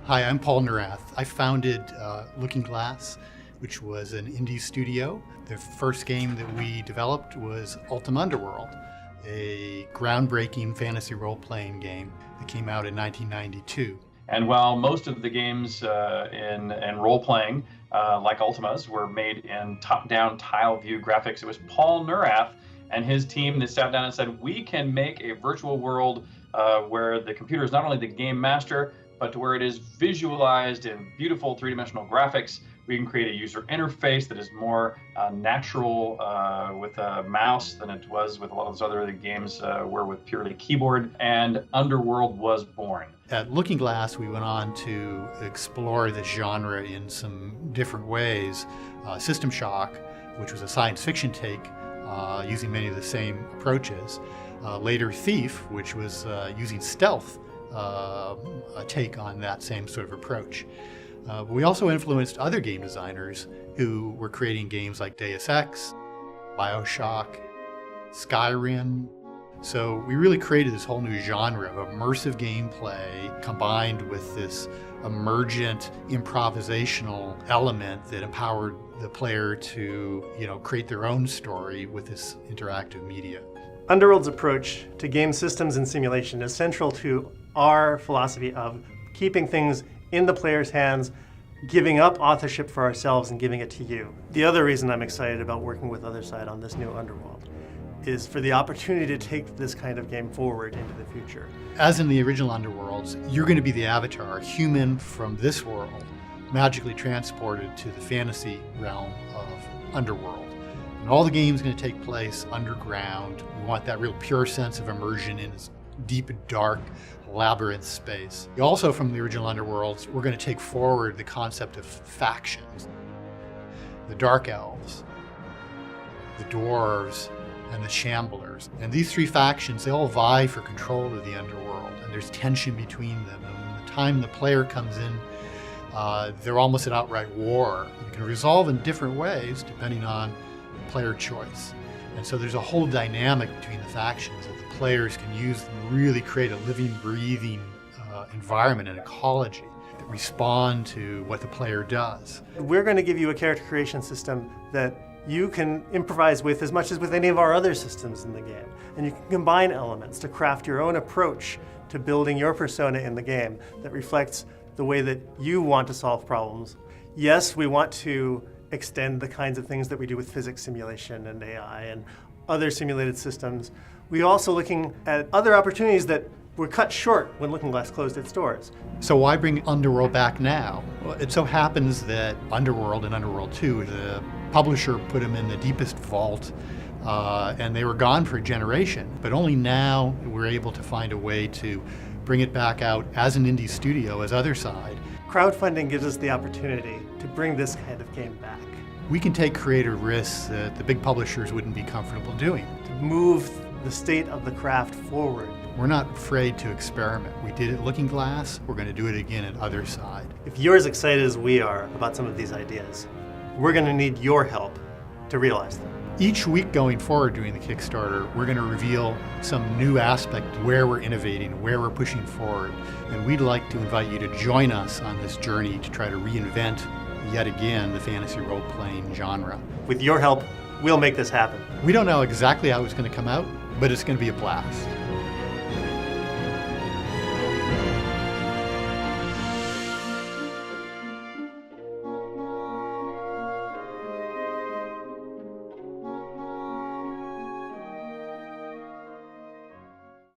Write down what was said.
Hi, I'm Paul Nerath. I founded Looking Glass, which was an indie studio. The first game that we developed was Underworld, a groundbreaking fantasy role-playing game that came out in 1992. And while most of the games in role-playing, like Ultima's, were made in top-down tile view graphics, it was Paul Nerath and his team that sat down and said, we can make a virtual world where the computer is not only the game master, but to where it is visualized in beautiful three-dimensional graphics. We can create a user interface that is more natural with a mouse than it was with a lot of those other games were with purely keyboard, and Underworld was born. At Looking Glass, we went on to explore this genre in some different ways. System Shock, which was a science fiction take using many of the same approaches. Later Thief, which was using stealth, a take on that same sort of approach. But we also influenced other game designers who were creating games like Deus Ex, BioShock, Skyrim. So we really created this whole new genre of immersive gameplay combined with this emergent improvisational element that empowered the player to, create their own story with this interactive media. Underworld's approach to game systems and simulation is central to our philosophy of keeping things in the player's hands, giving up authorship for ourselves and giving it to you. The other reason I'm excited about working with OtherSide on this new Underworld is for the opportunity to take this kind of game forward into the future. As in the original Underworlds, you're going to be the avatar, a human from this world, magically transported to the fantasy realm of Underworld. And all the game's going to take place underground. We want that real pure sense of immersion in this deep, dark, labyrinth space. Also from the original Underworlds, we're going to take forward the concept of factions. The Dark Elves, the Dwarves, and the Shamblers. And these three factions, they all vie for control of the Underworld, and there's tension between them. And when the time the player comes in, they're almost an outright war. You can resolve in different ways depending on player choice. And so there's a whole dynamic between the factions that the players can use to really create a living, breathing environment and ecology that respond to what the player does. We're going to give you a character creation system that you can improvise with as much as with any of our other systems in the game. And you can combine elements to craft your own approach to building your persona in the game that reflects the way that you want to solve problems. Yes, we want to extend the kinds of things that we do with physics simulation and AI and other simulated systems. We're also looking at other opportunities that were cut short when Looking Glass closed its doors. So why bring Underworld back now? Well, it so happens that Underworld and Underworld 2, the publisher put them in the deepest vault and they were gone for a generation. But only now we're able to find a way to bring it back out as an indie studio, as OtherSide. Crowdfunding gives us the opportunity to bring this kind of game back. We can take creative risks that the big publishers wouldn't be comfortable doing. To move the state of the craft forward. We're not afraid to experiment. We did it at Looking Glass, we're going to do it again at OtherSide. If you're as excited as we are about some of these ideas, we're going to need your help to realize them. Each week going forward during the Kickstarter, we're going to reveal some new aspect where we're innovating, where we're pushing forward. And we'd like to invite you to join us on this journey to try to reinvent, yet again, the fantasy role-playing genre. With your help, we'll make this happen. We don't know exactly how it's going to come out, but it's going to be a blast.